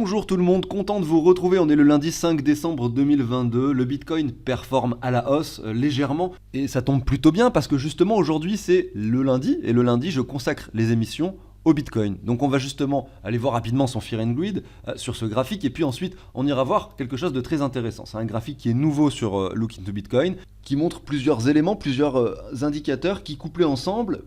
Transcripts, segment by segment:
Bonjour tout le monde, content de vous retrouver, on est le lundi 5 décembre 2022, le Bitcoin performe à la hausse légèrement et ça tombe plutôt bien parce que justement aujourd'hui c'est le lundi et le lundi je consacre les émissions au Bitcoin. Donc on va justement aller voir rapidement son Fear and Greed sur ce graphique et puis ensuite on ira voir quelque chose de très intéressant. C'est un graphique qui est nouveau sur Look into Bitcoin qui montre plusieurs éléments, plusieurs indicateurs qui couplés ensemble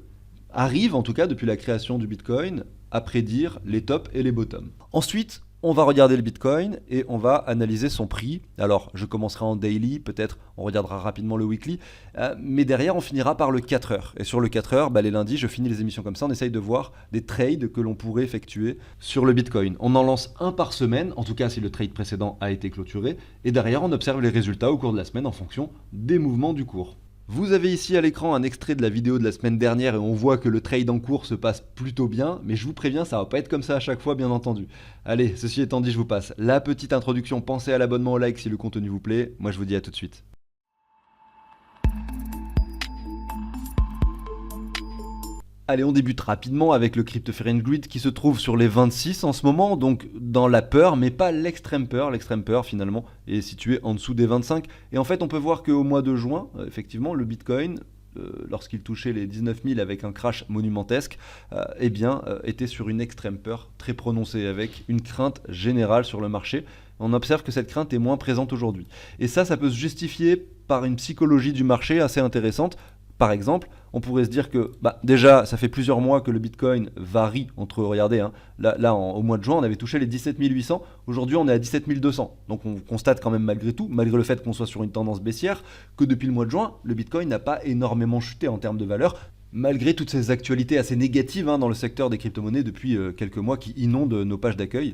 arrivent en tout cas depuis la création du Bitcoin à prédire les tops et les bottoms. Ensuite, on va regarder le Bitcoin et on va analyser son prix. Alors, je commencerai en daily, peut-être on regardera rapidement le weekly, mais derrière on finira par le 4 heures. Et sur le 4 heures, les lundis, je finis les émissions comme ça, on essaye de voir des trades que l'on pourrait effectuer sur le Bitcoin. On en lance un par semaine, en tout cas si le trade précédent a été clôturé, et derrière on observe les résultats au cours de la semaine en fonction des mouvements du cours. Vous avez ici à l'écran un extrait de la vidéo de la semaine dernière et on voit que le trade en cours se passe plutôt bien, mais je vous préviens, ça va pas être comme ça à chaque fois, bien entendu. Allez, ceci étant dit, je vous passe la petite introduction, pensez à l'abonnement, au like si le contenu vous plaît, moi je vous dis à tout de suite. Allez, on débute rapidement avec le Crypto Fear and Greed qui se trouve sur les 26 en ce moment, donc dans la peur, mais pas l'extrême peur. L'extrême peur, finalement, est située en dessous des 25. Et en fait, on peut voir qu'au mois de juin, effectivement, le Bitcoin, lorsqu'il touchait les 19 000 avec un crash monumentesque, était sur une extrême peur très prononcée, avec une crainte générale sur le marché. On observe que cette crainte est moins présente aujourd'hui. Et ça peut se justifier par une psychologie du marché assez intéressante. Par exemple, on pourrait se dire que déjà, ça fait plusieurs mois que le Bitcoin varie entre, regardez, au mois de juin, on avait touché les 17 800, aujourd'hui on est à 17 200. Donc on constate quand même malgré tout, malgré le fait qu'on soit sur une tendance baissière, que depuis le mois de juin, le Bitcoin n'a pas énormément chuté en termes de valeur, malgré toutes ces actualités assez négatives dans le secteur des crypto-monnaies depuis quelques mois qui inondent nos pages d'accueil.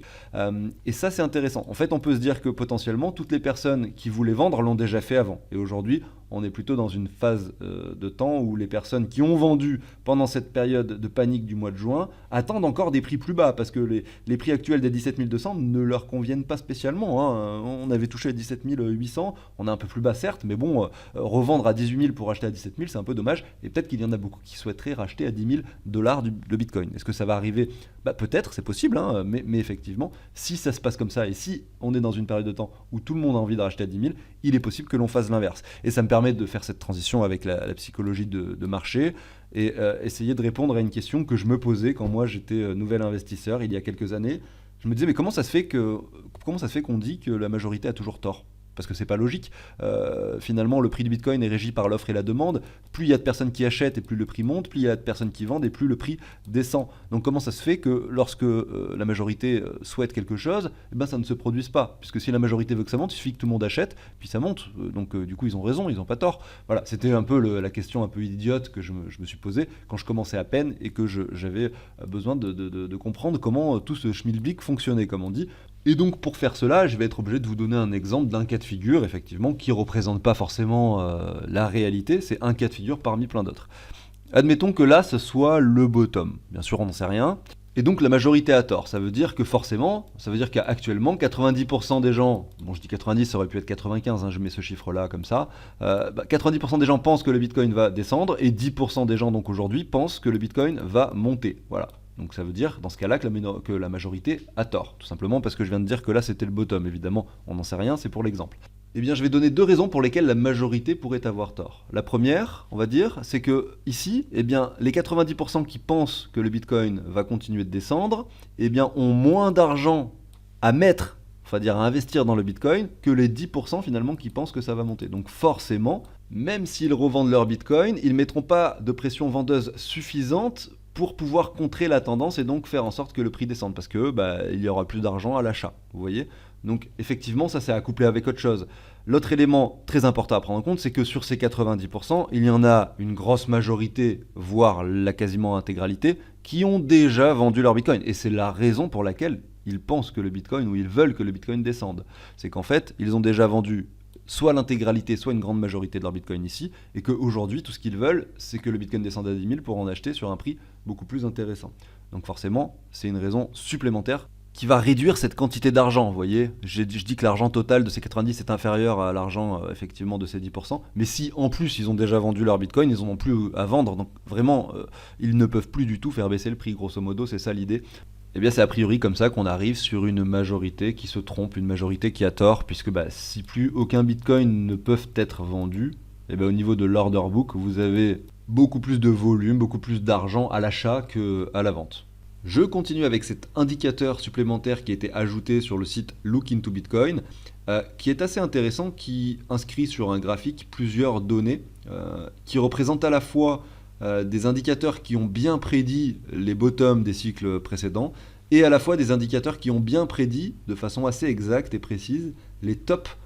Et ça, c'est intéressant. En fait, on peut se dire que potentiellement, toutes les personnes qui voulaient vendre l'ont déjà fait avant. Et aujourd'hui, on est plutôt dans une phase de temps où les personnes qui ont vendu pendant cette période de panique du mois de juin attendent encore des prix plus bas parce que les prix actuels des 17 200 ne leur conviennent pas spécialement. On avait touché les 17 800, on est un peu plus bas certes, mais bon, revendre à 18 000 pour acheter à 17 000, c'est un peu dommage. Et peut-être qu'il y en a beaucoup qui souhaiteraient racheter à 10 000 $ le Bitcoin. Est-ce que ça va arriver? Peut-être, c'est possible, mais effectivement, si ça se passe comme ça et si on est dans une période de temps où tout le monde a envie de racheter à 10 000, il est possible que l'on fasse l'inverse. Et ça me permet de faire cette transition avec la psychologie de marché et essayer de répondre à une question que je me posais quand moi j'étais nouvel investisseur il y a quelques années. Je me disais, mais comment ça se fait qu'on dit que la majorité a toujours tort? Parce que c'est pas logique. Finalement, le prix du Bitcoin est régi par l'offre et la demande. Plus il y a de personnes qui achètent et plus le prix monte, plus il y a de personnes qui vendent et plus le prix descend. Donc comment ça se fait que lorsque la majorité souhaite quelque chose, ça ne se produise pas? Puisque si la majorité veut que ça monte, il suffit que tout le monde achète, puis ça monte. Donc du coup, ils ont raison, ils n'ont pas tort. Voilà, c'était un peu la question un peu idiote que je me suis posée quand je commençais à peine et que j'avais besoin de comprendre comment tout ce schmilblick fonctionnait, comme on dit. Et donc pour faire cela, je vais être obligé de vous donner un exemple d'un cas de figure, effectivement, qui ne représente pas forcément la réalité, c'est un cas de figure parmi plein d'autres. Admettons que là, ce soit le bottom. Bien sûr, on n'en sait rien. Et donc la majorité a tort. Ça veut dire que forcément, qu'actuellement, 90% des gens, bon je dis 90, ça aurait pu être 95, je mets ce chiffre-là comme ça, 90% des gens pensent que le Bitcoin va descendre et 10% des gens donc aujourd'hui pensent que le Bitcoin va monter. Voilà. Donc ça veut dire dans ce cas-là que la majorité a tort, tout simplement parce que je viens de dire que là c'était le bottom, évidemment on n'en sait rien, c'est pour l'exemple. Eh bien je vais donner deux raisons pour lesquelles la majorité pourrait avoir tort. La première, on va dire, c'est que ici, les 90% qui pensent que le Bitcoin va continuer de descendre, ont moins d'argent à mettre, à investir dans le Bitcoin, que les 10% finalement qui pensent que ça va monter. Donc forcément, même s'ils revendent leur Bitcoin, ils ne mettront pas de pression vendeuse suffisante pour pouvoir contrer la tendance et donc faire en sorte que le prix descende parce que il y aura plus d'argent à l'achat, vous voyez. Donc effectivement ça c'est à coupler avec autre chose. L'autre élément très important à prendre en compte, c'est que sur ces 90%, il y en a une grosse majorité, voire la quasiment intégralité, qui ont déjà vendu leur Bitcoin. Et c'est la raison pour laquelle ils pensent que le Bitcoin, ou ils veulent que le Bitcoin descende. C'est qu'en fait, ils ont déjà vendu soit l'intégralité, soit une grande majorité de leur Bitcoin ici, et qu'aujourd'hui, tout ce qu'ils veulent, c'est que le Bitcoin descende à 10 000 pour en acheter sur un prix beaucoup plus intéressant. Donc forcément, c'est une raison supplémentaire qui va réduire cette quantité d'argent, vous voyez. Je dis que l'argent total de ces 90 est inférieur à l'argent effectivement de ces 10%, mais si en plus ils ont déjà vendu leur Bitcoin, ils n'en ont plus à vendre, donc vraiment, ils ne peuvent plus du tout faire baisser le prix, grosso modo, c'est ça l'idée. Eh bien, c'est a priori comme ça qu'on arrive sur une majorité qui se trompe, une majorité qui a tort, puisque si plus aucun bitcoin ne peuvent être vendus, eh bien, au niveau de l'order book, vous avez beaucoup plus de volume, beaucoup plus d'argent à l'achat qu'à la vente. Je continue avec cet indicateur supplémentaire qui a été ajouté sur le site Look into Bitcoin, qui est assez intéressant, qui inscrit sur un graphique plusieurs données qui représentent à la fois des indicateurs qui ont bien prédit les bottoms des cycles précédents et à la fois des indicateurs qui ont bien prédit de façon assez exacte et précise les tops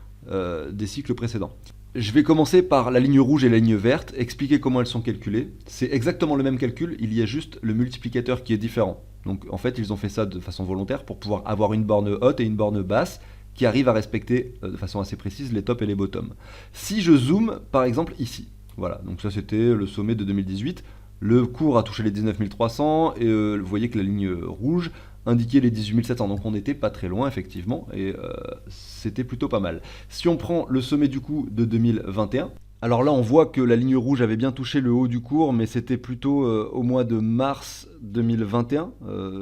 des cycles précédents. Je vais commencer par la ligne rouge et la ligne verte, expliquer comment elles sont calculées. C'est exactement le même calcul, il y a juste le multiplicateur qui est différent. Donc en fait, ils ont fait ça de façon volontaire pour pouvoir avoir une borne haute et une borne basse qui arrivent à respecter de façon assez précise les tops et les bottoms. Si je zoome par exemple ici, voilà, donc ça c'était le sommet de 2018, le cours a touché les 19 300 et vous voyez que la ligne rouge indiquait les 18 700, donc on n'était pas très loin effectivement et c'était plutôt pas mal. Si on prend le sommet du coup de 2021, alors là on voit que la ligne rouge avait bien touché le haut du cours, mais c'était plutôt au mois de mars 2021,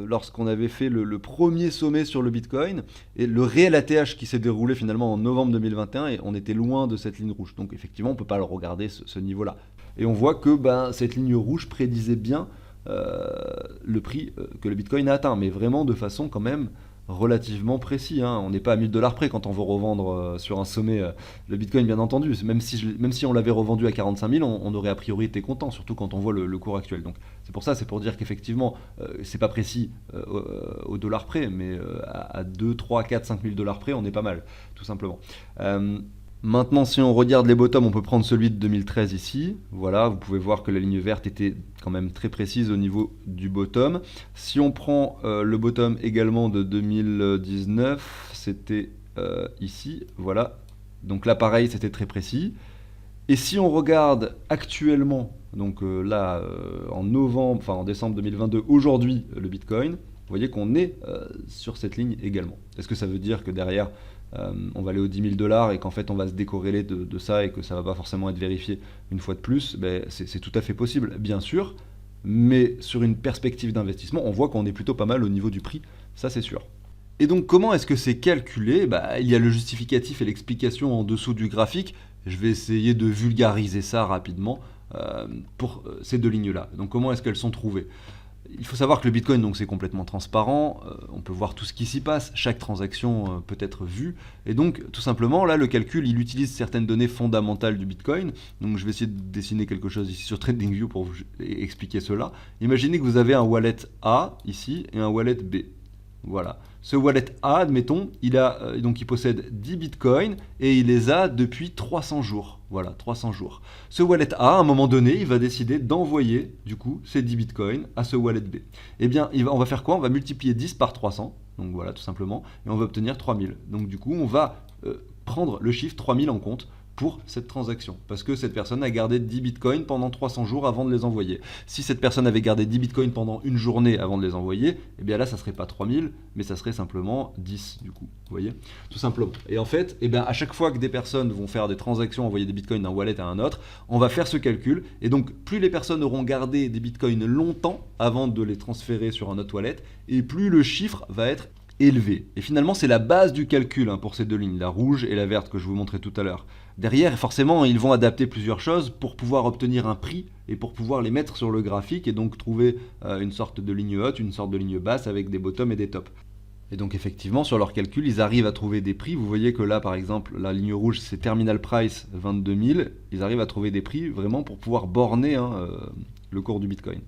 lorsqu'on avait fait le premier sommet sur le Bitcoin, et le réel ATH qui s'est déroulé finalement en novembre 2021, et on était loin de cette ligne rouge. Donc effectivement on ne peut pas le regarder ce niveau-là. Et on voit que cette ligne rouge prédisait bien le prix que le Bitcoin a atteint, mais vraiment de façon quand même relativement précis. On n'est pas à 1000 dollars près quand on veut revendre sur un sommet le Bitcoin, bien entendu. Même si on l'avait revendu à 45 000, on aurait a priori été content, surtout quand on voit le cours actuel. Donc c'est pour ça, c'est pour dire qu'effectivement, c'est pas précis au dollar près, mais à 2, 3, 4, 5 000 dollars près, on est pas mal, tout simplement. Maintenant, si on regarde les bottoms, on peut prendre celui de 2013 ici. Voilà, vous pouvez voir que la ligne verte était quand même très précise au niveau du bottom. Si on prend le bottom également de 2019, c'était ici. Voilà, donc là pareil, c'était très précis. Et si on regarde actuellement, donc là en novembre, enfin en décembre 2022, aujourd'hui le Bitcoin, vous voyez qu'on est sur cette ligne également. Est-ce que ça veut dire que derrière on va aller aux 10 000 dollars et qu'en fait on va se décorréler de ça et que ça va pas forcément être vérifié une fois de plus? C'est tout à fait possible, bien sûr, mais sur une perspective d'investissement, on voit qu'on est plutôt pas mal au niveau du prix, ça c'est sûr. Et donc comment est-ce que c'est calculé? Il y a le justificatif et l'explication en dessous du graphique. Je vais essayer de vulgariser ça rapidement pour ces deux lignes-là. Donc comment est-ce qu'elles sont trouvées? Il faut savoir que le Bitcoin, donc, c'est complètement transparent, on peut voir tout ce qui s'y passe, chaque transaction peut être vue, et donc tout simplement là le calcul il utilise certaines données fondamentales du Bitcoin. Donc je vais essayer de dessiner quelque chose ici sur TradingView pour vous expliquer cela. Imaginez que vous avez un wallet A ici et un wallet B. Voilà. Ce wallet A, admettons, il possède 10 bitcoins et il les a depuis 300 jours. Voilà, 300 jours. Ce wallet A, à un moment donné, il va décider d'envoyer, du coup, ces 10 bitcoins à ce wallet B. Eh bien, on va faire quoi? On va multiplier 10 par 300, donc voilà, tout simplement, et on va obtenir 3000. Donc du coup, on va prendre le chiffre 3000 en compte pour cette transaction, parce que cette personne a gardé 10 bitcoins pendant 300 jours avant de les envoyer. Si cette personne avait gardé 10 bitcoins pendant une journée avant de les envoyer, eh bien là ça serait pas 3000, mais ça serait simplement 10 du coup, vous voyez, tout simplement. Et en fait, à chaque fois que des personnes vont faire des transactions, envoyer des bitcoins d'un wallet à un autre, on va faire ce calcul, et donc plus les personnes auront gardé des bitcoins longtemps avant de les transférer sur un autre wallet, et plus le chiffre va être élevé. Et finalement, c'est la base du calcul pour ces deux lignes, la rouge et la verte que je vous montrais tout à l'heure. Derrière, forcément, ils vont adapter plusieurs choses pour pouvoir obtenir un prix et pour pouvoir les mettre sur le graphique et donc trouver une sorte de ligne haute, une sorte de ligne basse avec des bottoms et des tops. Et donc effectivement, sur leur calcul, ils arrivent à trouver des prix. Vous voyez que là, par exemple, la ligne rouge, c'est Terminal Price 22 000. Ils arrivent à trouver des prix vraiment pour pouvoir borner le cours du Bitcoin.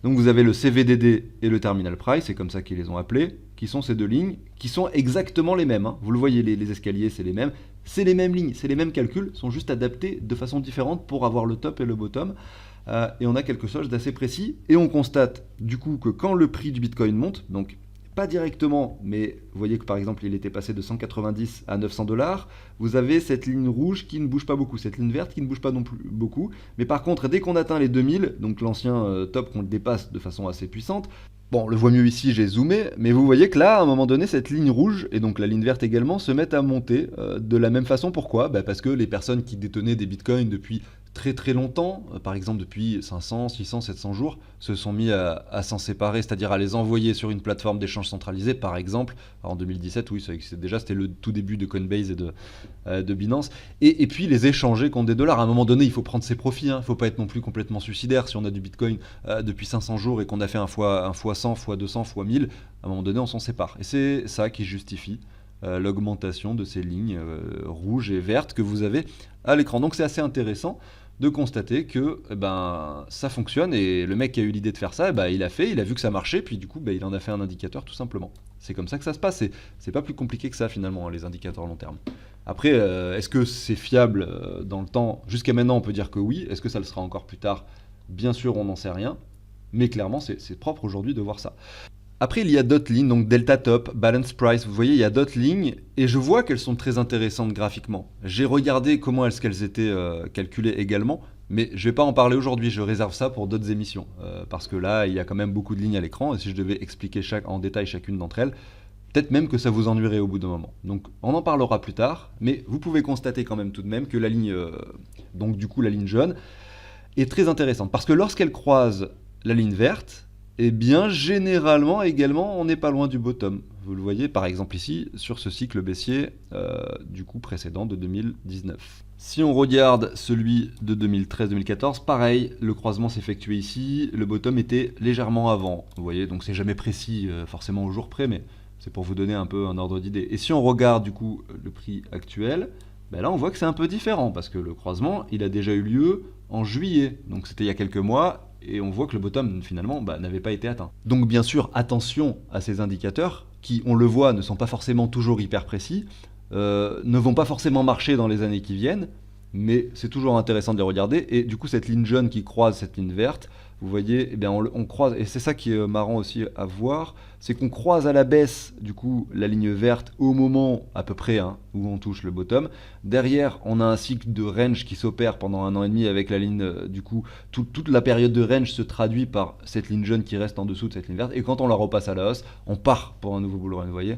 Donc vous avez le CVDD et le Terminal Price, c'est comme ça qu'ils les ont appelés, qui sont ces deux lignes, qui sont exactement les mêmes. Vous le voyez, les escaliers, c'est les mêmes. C'est les mêmes lignes, c'est les mêmes calculs, sont juste adaptés de façon différente pour avoir le top et le bottom. Et on a quelque chose d'assez précis. Et on constate du coup que quand le prix du Bitcoin monte, donc pas directement, mais vous voyez que par exemple il était passé de 190 à 900 dollars, vous avez cette ligne rouge qui ne bouge pas beaucoup, cette ligne verte qui ne bouge pas non plus beaucoup, mais par contre dès qu'on atteint les 2000, donc l'ancien top qu'on le dépasse de façon assez puissante, bon on le voit mieux ici, j'ai zoomé, mais vous voyez que là à un moment donné cette ligne rouge et donc la ligne verte également se mettent à monter de la même façon. Pourquoi? Parce que les personnes qui détenaient des bitcoins depuis très très longtemps, par exemple depuis 500, 600, 700 jours, se sont mis à s'en séparer, c'est-à-dire à les envoyer sur une plateforme d'échange centralisée, par exemple. Alors en 2017, oui, ça existait déjà, c'était le tout début de Coinbase et de Binance, et puis les échanger contre des dollars. À un moment donné, il faut prendre ses profits, hein. Il ne faut pas être non plus complètement suicidaire. Si on a du Bitcoin depuis 500 jours et qu'on a fait un fois 100, fois 200, fois 1000, à un moment donné, on s'en sépare. Et c'est ça qui justifie l'augmentation de ces lignes rouges et vertes que vous avez à l'écran. Donc c'est assez intéressant de constater que ça fonctionne, et le mec qui a eu l'idée de faire ça, il a vu que ça marchait, puis du coup il en a fait un indicateur tout simplement. C'est comme ça que ça se passe, c'est pas plus compliqué que ça finalement, les indicateurs long terme. Après, est-ce que c'est fiable dans le temps? Jusqu'à maintenant on peut dire que oui. Est-ce que ça le sera encore plus tard? Bien sûr, on n'en sait rien, mais clairement c'est propre aujourd'hui de voir ça. Après, il y a d'autres lignes, donc Delta Top, Balance Price, vous voyez, il y a d'autres lignes, et je vois qu'elles sont très intéressantes graphiquement. J'ai regardé comment est-ce qu'elles étaient calculées également, mais je ne vais pas en parler aujourd'hui, je réserve ça pour d'autres émissions, parce que là, il y a quand même beaucoup de lignes à l'écran, et si je devais expliquer en détail chacune d'entre elles, peut-être même que ça vous ennuierait au bout d'un moment. Donc on en parlera plus tard, mais vous pouvez constater quand même tout de même que la ligne, donc du coup la ligne jaune, est très intéressante, parce que lorsqu'elle croise la ligne verte, eh bien, généralement, également, on n'est pas loin du bottom. Vous le voyez, par exemple, ici, sur ce cycle baissier, du coup, précédent de 2019. Si on regarde celui de 2013-2014, pareil, le croisement s'effectuait ici, le bottom était légèrement avant. Vous voyez, donc c'est jamais précis, forcément au jour près, mais c'est pour vous donner un peu un ordre d'idée. Et si on regarde, du coup, le prix actuel, là, on voit que c'est un peu différent, parce que le croisement, il a déjà eu lieu en juillet. Donc c'était il y a quelques mois, et on voit que le bottom finalement n'avait pas été atteint. Donc bien sûr, attention à ces indicateurs qui, on le voit, ne sont pas forcément toujours hyper précis, ne vont pas forcément marcher dans les années qui viennent, mais c'est toujours intéressant de les regarder. Et du coup, cette ligne jaune qui croise cette ligne verte, vous voyez, eh bien on croise, et c'est ça qui est marrant aussi à voir, c'est qu'on croise à la baisse du coup la ligne verte au moment à peu près où on touche le bottom. Derrière, on a un cycle de range qui s'opère pendant 1 an et demi avec la ligne, du coup, toute la période de range se traduit par cette ligne jaune qui reste en dessous de cette ligne verte, et quand on la repasse à la hausse, on part pour un nouveau bull run, vous voyez.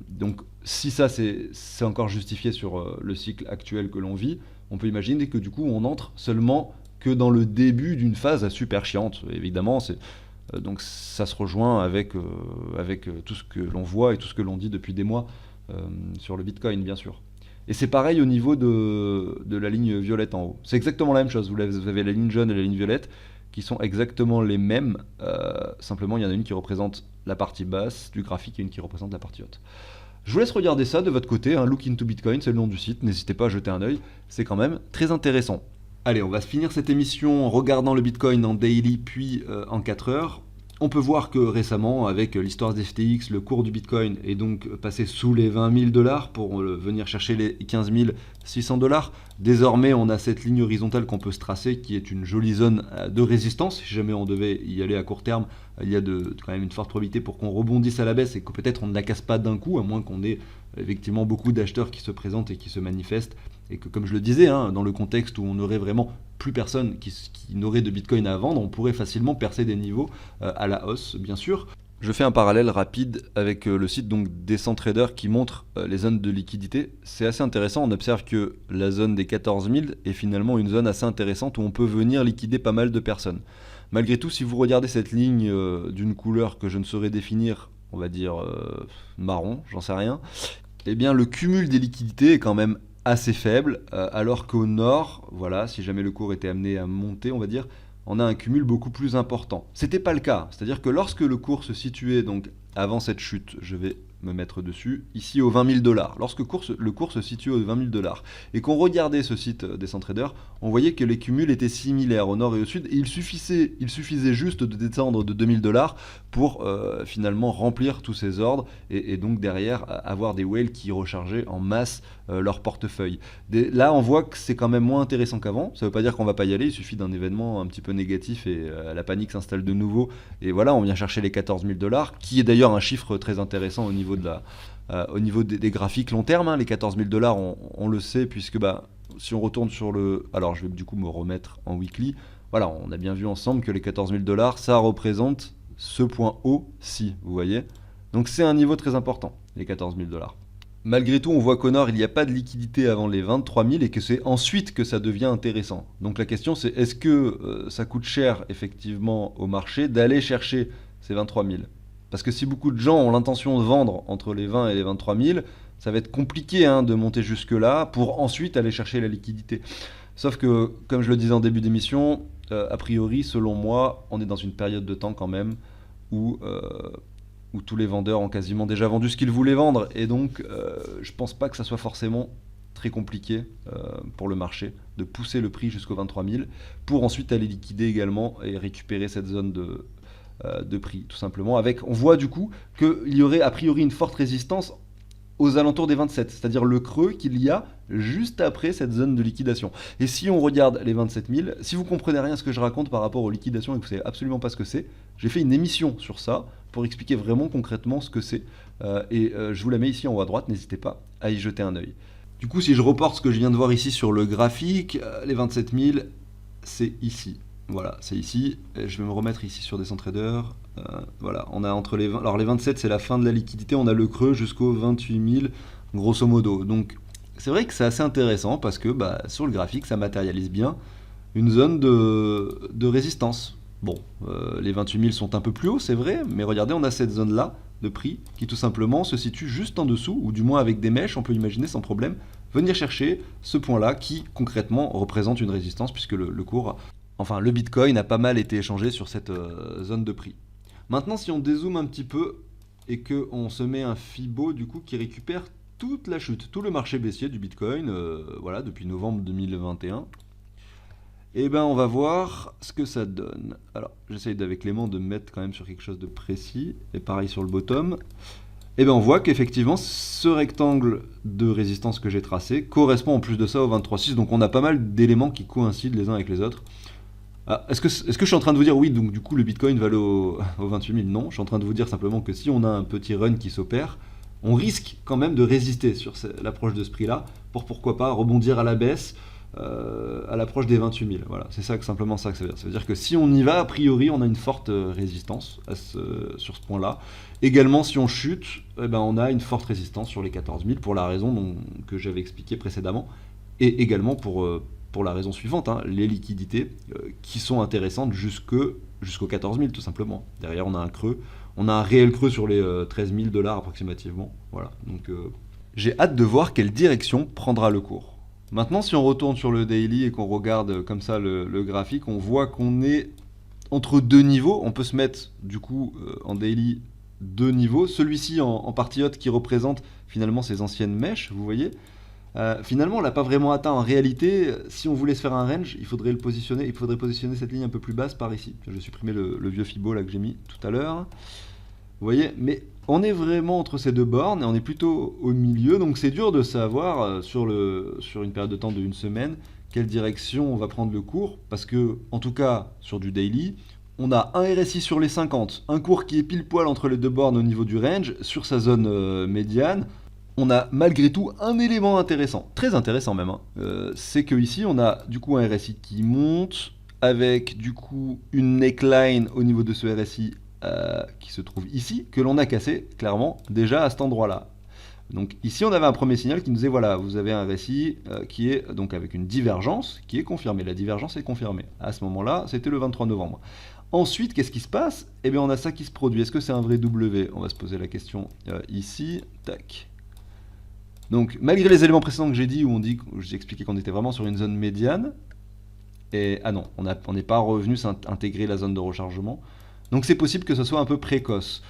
Donc si ça c'est encore justifié sur le cycle actuel que l'on vit, on peut imaginer que du coup on entre seulement que dans le début d'une phase super chiante. Évidemment, donc ça se rejoint avec tout ce que l'on voit et tout ce que l'on dit depuis des mois sur le Bitcoin, bien sûr. Et c'est pareil au niveau de la ligne violette en haut. C'est exactement la même chose. Vous avez la ligne jaune et la ligne violette qui sont exactement les mêmes. Simplement, il y en a une qui représente la partie basse du graphique et une qui représente la partie haute. Je vous laisse regarder ça de votre côté. Look into Bitcoin, c'est le nom du site. N'hésitez pas à jeter un œil. C'est quand même très intéressant. Allez, on va finir cette émission en regardant le Bitcoin en daily puis en 4 heures. On peut voir que récemment, avec l'histoire des FTX, le cours du Bitcoin est donc passé sous les 20 000 $ pour venir chercher les 15 600 $. Désormais, on a cette ligne horizontale qu'on peut se tracer, qui est une jolie zone de résistance. Si jamais on devait y aller à court terme, il y a quand même une forte probabilité pour qu'on rebondisse à la baisse et que peut-être on ne la casse pas d'un coup, à moins qu'on ait effectivement beaucoup d'acheteurs qui se présentent et qui se manifestent. Et que, comme je le disais, dans le contexte où on n'aurait vraiment plus personne qui n'aurait de Bitcoin à vendre, on pourrait facilement percer des niveaux à la hausse, bien sûr. Je fais un parallèle rapide avec le site donc Decentrader qui montre les zones de liquidité. C'est assez intéressant, on observe que la zone des 14 000 est finalement une zone assez intéressante où on peut venir liquider pas mal de personnes. Malgré tout, si vous regardez cette ligne d'une couleur que je ne saurais définir, on va dire marron, j'en sais rien, eh bien le cumul des liquidités est quand même assez faible, alors qu'au nord, voilà, si jamais le cours était amené à monter, on va dire, on a un cumul beaucoup plus important. C'était pas le cas, c'est-à-dire que lorsque le cours se situait donc avant cette chute, je vais me mettre dessus, ici aux 20 000 $. Lorsque le cours se situait aux 20 000 $ et qu'on regardait ce site Decentrader, on voyait que les cumuls étaient similaires au nord et au sud, et il suffisait juste de descendre de 2 000 $ pour finalement remplir tous ces ordres et donc derrière avoir des whales qui rechargeaient en masse leur portefeuille. Là, on voit que c'est quand même moins intéressant qu'avant. Ça ne veut pas dire qu'on ne va pas y aller, il suffit d'un événement un petit peu négatif et la panique s'installe de nouveau. Et voilà, on vient chercher les 14 000 $, qui est d'ailleurs un chiffre très intéressant au niveau des graphiques long terme. Les 14 000 $, on le sait, puisque si on retourne sur le... Alors, je vais du coup me remettre en weekly. Voilà, on a bien vu ensemble que les 14 000 $, ça représente ce point haut-ci, vous voyez. Donc c'est un niveau très important, les 14 000 $. malgré tout, on voit qu'Honor, il n'y a pas de liquidité avant les 23 000 et que c'est ensuite que ça devient intéressant. Donc la question c'est est-ce que ça coûte cher effectivement au marché d'aller chercher ces 23 000? Parce que si beaucoup de gens ont l'intention de vendre entre les 20 et les 23 000, ça va être compliqué hein, de monter jusque-là pour ensuite aller chercher la liquidité. Sauf que, comme je le disais en début d'émission, a priori, selon moi, on est dans une période de temps quand même où, où tous les vendeurs ont quasiment déjà vendu ce qu'ils voulaient vendre. Et donc, je pense pas que ça soit forcément très compliqué pour le marché de pousser le prix jusqu'aux 23 000 pour ensuite aller liquider également et récupérer cette zone de prix, tout simplement. On voit du coup qu'il y aurait a priori une forte résistance aux alentours des 27, c'est-à-dire le creux qu'il y a juste après cette zone de liquidation. Et si on regarde les 27 000, si vous comprenez rien à ce que je raconte par rapport aux liquidations et que vous savez absolument pas ce que c'est, j'ai fait une émission sur ça pour expliquer vraiment concrètement ce que c'est. Je vous la mets ici en haut à droite, n'hésitez pas à y jeter un œil. Du coup, si je reporte ce que je viens de voir ici sur le graphique, les 27 000, c'est ici. Voilà, c'est ici. Et je vais me remettre ici sur Decentrader. Voilà, on a entre les 20... Alors les 27, c'est la fin de la liquidité. On a le creux jusqu'aux 28 000, grosso modo. Donc, c'est vrai que c'est assez intéressant parce que sur le graphique, ça matérialise bien une zone de résistance. Bon, les 28 000 sont un peu plus hauts, c'est vrai, mais regardez, on a cette zone-là de prix qui tout simplement se situe juste en dessous, ou du moins avec des mèches, on peut imaginer sans problème, venir chercher ce point-là qui concrètement représente une résistance puisque le cours, enfin le Bitcoin a pas mal été échangé sur cette zone de prix. Maintenant, si on dézoome un petit peu et qu'on se met un Fibo du coup qui récupère toute la chute, tout le marché baissier du Bitcoin, voilà, depuis novembre 2021, et ben on va voir ce que ça donne. Alors, j'essaye avec Clément de me mettre quand même sur quelque chose de précis, et pareil sur le bottom. Et ben on voit qu'effectivement, ce rectangle de résistance que j'ai tracé correspond en plus de ça au 23,6, donc on a pas mal d'éléments qui coïncident les uns avec les autres. Ah, est-ce que je suis en train de vous dire oui, donc du coup le Bitcoin va aller au 28 000? Non, je suis en train de vous dire simplement que si on a un petit run qui s'opère, on risque quand même de résister sur l'approche de ce prix-là, pour pourquoi pas rebondir à la baisse à l'approche des 28 000. Voilà, c'est simplement ça que ça veut dire. Ça veut dire que si on y va, a priori, on a une forte résistance sur ce point-là. Également, si on chute, on a une forte résistance sur les 14 000 pour la raison que j'avais expliqué précédemment, et également pour la raison suivante, hein, les liquidités qui sont intéressantes jusqu'aux 14 000 tout simplement. Derrière, on a un creux, on a un réel creux sur les 13 000 $ approximativement. Voilà, donc j'ai hâte de voir quelle direction prendra le cours. Maintenant, si on retourne sur le daily et qu'on regarde comme ça le graphique, on voit qu'on est entre deux niveaux. On peut se mettre du coup en daily deux niveaux. Celui-ci en partie haute qui représente finalement ces anciennes mèches, vous voyez. Finalement, on l'a pas vraiment atteint. En réalité, si on voulait se faire un range, il faudrait positionner cette ligne un peu plus basse par ici. Je vais supprimer le vieux Fibo là que j'ai mis tout à l'heure. Vous voyez, mais on est vraiment entre ces deux bornes et on est plutôt au milieu, donc c'est dur de savoir sur une période de temps de une semaine quelle direction on va prendre le cours, parce que, en tout cas, sur du daily, on a un RSI sur les 50, un cours qui est pile poil entre les deux bornes au niveau du range, sur sa zone médiane. On a malgré tout un élément intéressant, très intéressant même, hein. C'est que ici on a du coup un RSI qui monte, avec du coup une neckline au niveau de ce RSI qui se trouve ici, que l'on a cassé clairement déjà à cet endroit-là. Donc ici on avait un premier signal qui nous disait voilà, vous avez un récit qui est donc avec une divergence qui est confirmée. La divergence est confirmée. À ce moment-là, c'était le 23 novembre. Ensuite, qu'est-ce qui se passe? Eh bien on a ça qui se produit. Est-ce que c'est un vrai W? On va se poser la question ici. Tac. Donc malgré les éléments précédents que j'ai dit, où j'ai expliqué qu'on était vraiment sur une zone médiane, et ah non, on n'est pas revenu intégrer la zone de rechargement. Donc c'est possible que ce soit un peu précoce.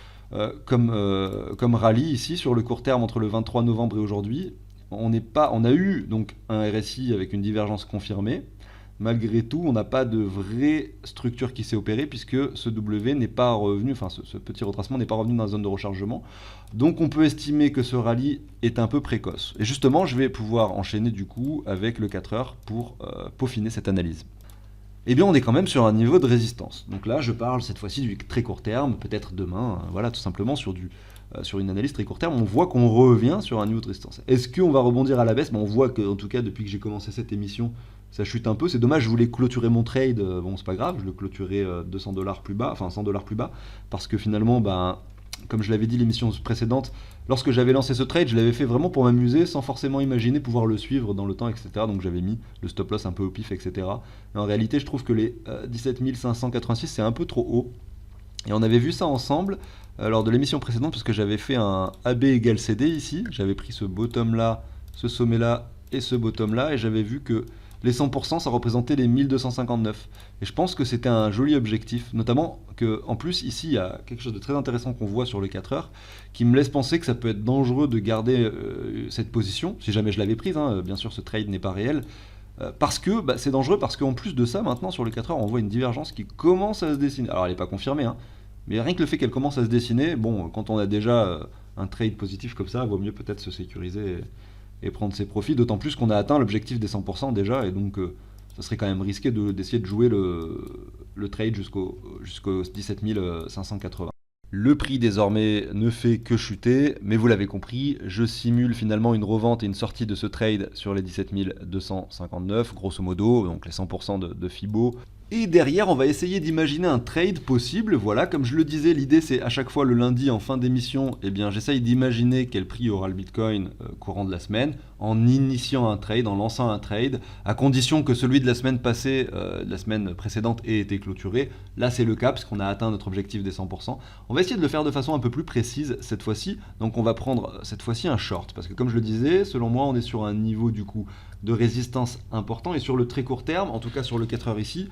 Comme rallye ici, sur le court terme entre le 23 novembre et aujourd'hui, on a eu donc un RSI avec une divergence confirmée. Malgré tout, on n'a pas de vraie structure qui s'est opérée puisque ce W n'est pas revenu, enfin ce petit retracement n'est pas revenu dans la zone de rechargement. Donc on peut estimer que ce rallye est un peu précoce. Et justement, je vais pouvoir enchaîner du coup avec le 4 heures pour peaufiner cette analyse. Eh bien on est quand même sur un niveau de résistance. Donc là je parle cette fois-ci du très court terme, peut-être demain, voilà tout simplement sur une analyse très court terme, on voit qu'on revient sur un niveau de résistance. Est-ce qu'on va rebondir à la baisse? On voit qu'en tout cas depuis que j'ai commencé cette émission, ça chute un peu, c'est dommage, je voulais clôturer mon trade, bon c'est pas grave, je le clôturerai 200 $ plus bas, enfin 100 $ plus bas, parce que finalement, comme je l'avais dit l'émission précédente, lorsque j'avais lancé ce trade, je l'avais fait vraiment pour m'amuser, sans forcément imaginer pouvoir le suivre dans le temps, etc. Donc j'avais mis le stop loss un peu au pif, etc. Mais en réalité, je trouve que les 17 586, c'est un peu trop haut. Et on avait vu ça ensemble lors de l'émission précédente, parce que j'avais fait un AB égale CD ici. J'avais pris ce bottom là, ce sommet là et ce bottom là, et j'avais vu que les 100%, ça représentait les 1259. Et je pense que c'était un joli objectif, notamment que, en plus, ici, il y a quelque chose de très intéressant qu'on voit sur les 4 heures, qui me laisse penser que ça peut être dangereux de garder cette position, si jamais je l'avais prise, hein. Bien sûr, ce trade n'est pas réel. Parce que c'est dangereux, parce qu'en plus de ça, maintenant, sur les 4 heures, on voit une divergence qui commence à se dessiner. Alors, elle n'est pas confirmée, hein, mais rien que le fait qu'elle commence à se dessiner, bon, quand on a déjà un trade positif comme ça, il vaut mieux peut-être se sécuriser et prendre ses profits, d'autant plus qu'on a atteint l'objectif des 100% déjà, et donc ça serait quand même risqué d'essayer de jouer le trade jusqu'au 17 580. Le prix désormais ne fait que chuter, mais vous l'avez compris, je simule finalement une revente et une sortie de ce trade sur les 17 259, grosso modo, donc les 100% de Fibo. Et derrière, on va essayer d'imaginer un trade possible. Voilà, comme je le disais, l'idée c'est à chaque fois le lundi en fin d'émission, eh bien j'essaye d'imaginer quel prix aura le Bitcoin courant de la semaine, en initiant un trade, en lançant un trade, à condition que celui de la semaine passée, de la semaine précédente, ait été clôturé. Là c'est le cas, parce qu'on a atteint notre objectif des 100%. On va essayer de le faire de façon un peu plus précise cette fois-ci. Donc on va prendre cette fois-ci un short, parce que comme je le disais, selon moi on est sur un niveau du coup de résistance important, et sur le très court terme, en tout cas sur le 4 heures ici,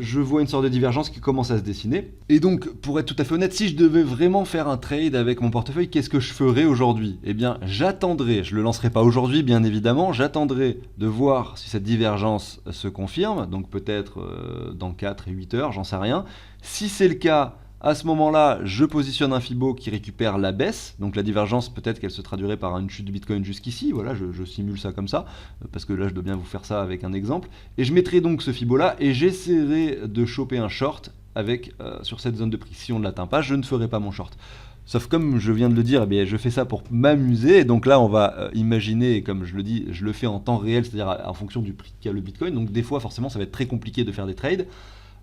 je vois une sorte de divergence qui commence à se dessiner. Et donc, pour être tout à fait honnête, si je devais vraiment faire un trade avec mon portefeuille, qu'est-ce que je ferais aujourd'hui? Eh bien, j'attendrai, je ne le lancerai pas aujourd'hui bien évidemment, j'attendrai de voir si cette divergence se confirme, donc peut-être dans 4 et 8 heures, j'en sais rien. Si c'est le cas, à ce moment-là, je positionne un Fibo qui récupère la baisse, donc la divergence, peut-être qu'elle se traduirait par une chute du Bitcoin jusqu'ici, voilà, je simule ça comme ça, parce que là je dois bien vous faire ça avec un exemple, et je mettrai donc ce Fibo-là, et j'essaierai de choper un short avec, sur cette zone de prix. Si on ne l'atteint pas, je ne ferai pas mon short. Sauf comme je viens de le dire, eh bien, je fais ça pour m'amuser, et donc là on va imaginer, et comme je le dis, je le fais en temps réel, c'est-à-dire en fonction du prix qu'a le Bitcoin, donc des fois forcément ça va être très compliqué de faire des trades.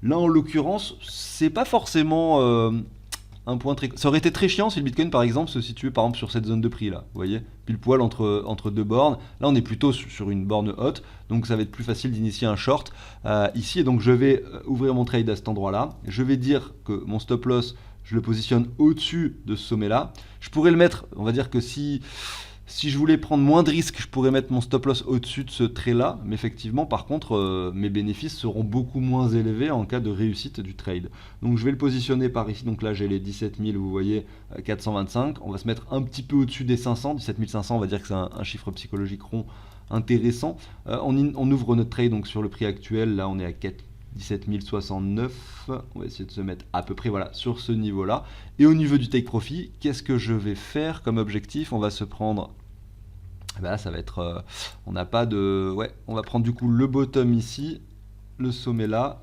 Là, en l'occurrence, c'est pas forcément un point très... Ça aurait été très chiant si le Bitcoin, par exemple, se situait par exemple sur cette zone de prix là, vous voyez, pile poil entre deux bornes. Là, on est plutôt sur une borne haute, donc ça va être plus facile d'initier un short ici. Et donc, je vais ouvrir mon trade à cet endroit-là. Je vais dire que mon stop loss, je le positionne au-dessus de ce sommet-là. Je pourrais le mettre, on va dire que si je voulais prendre moins de risques, je pourrais mettre mon stop loss au-dessus de ce trait-là, mais effectivement, par contre, mes bénéfices seront beaucoup moins élevés en cas de réussite du trade. Donc je vais le positionner par ici, donc là j'ai les 17 000, vous voyez, 425, on va se mettre un petit peu au-dessus des 500, 17 500, on va dire que c'est un chiffre psychologique rond intéressant. On ouvre notre trade donc sur le prix actuel, là on est à 17 069, on va essayer de se mettre à peu près voilà, sur ce niveau-là. Et au niveau du take profit, qu'est-ce que je vais faire comme objectif? On va se prendre, là ça va être, on n'a pas de, ouais, on va prendre du coup le bottom ici, le sommet là,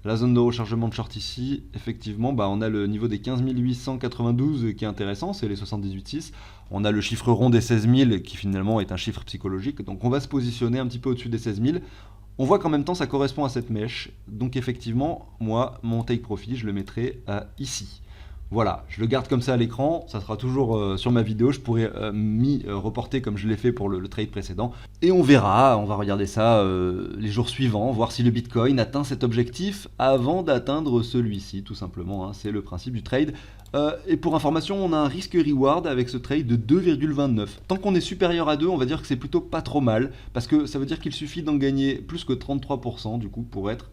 la zone de rechargement de short ici, effectivement, on a le niveau des 15 892 qui est intéressant, c'est les 78,6. On a le chiffre rond des 16 000 qui finalement est un chiffre psychologique, donc on va se positionner un petit peu au-dessus des 16 000. On voit qu'en même temps ça correspond à cette mèche, donc effectivement, moi, mon take profit, je le mettrai ici. Voilà, je le garde comme ça à l'écran, ça sera toujours sur ma vidéo, je pourrais m'y reporter comme je l'ai fait pour le trade précédent. Et on verra, on va regarder ça les jours suivants, voir si le Bitcoin atteint cet objectif avant d'atteindre celui-ci, tout simplement, hein, c'est le principe du trade. Et pour information, on a un risque-reward avec ce trade de 2,29. Tant qu'on est supérieur à 2, on va dire que c'est plutôt pas trop mal, parce que ça veut dire qu'il suffit d'en gagner plus que 33% du coup pour être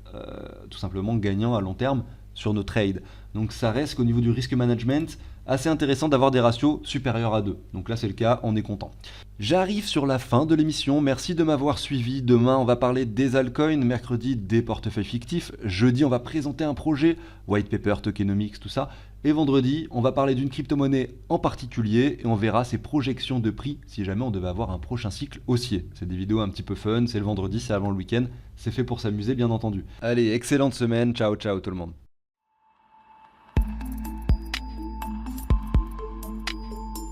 tout simplement gagnant à long terme sur nos trades. Donc ça reste qu'au niveau du risk management, assez intéressant d'avoir des ratios supérieurs à 2. Donc là c'est le cas, on est content. J'arrive sur la fin de l'émission, merci de m'avoir suivi. Demain on va parler des altcoins, mercredi des portefeuilles fictifs, jeudi on va présenter un projet, white paper, tokenomics, tout ça. Et vendredi on va parler d'une crypto-monnaie en particulier et on verra ses projections de prix si jamais on devait avoir un prochain cycle haussier. C'est des vidéos un petit peu fun, c'est le vendredi, c'est avant le week-end, c'est fait pour s'amuser bien entendu. Allez, excellente semaine, ciao ciao tout le monde.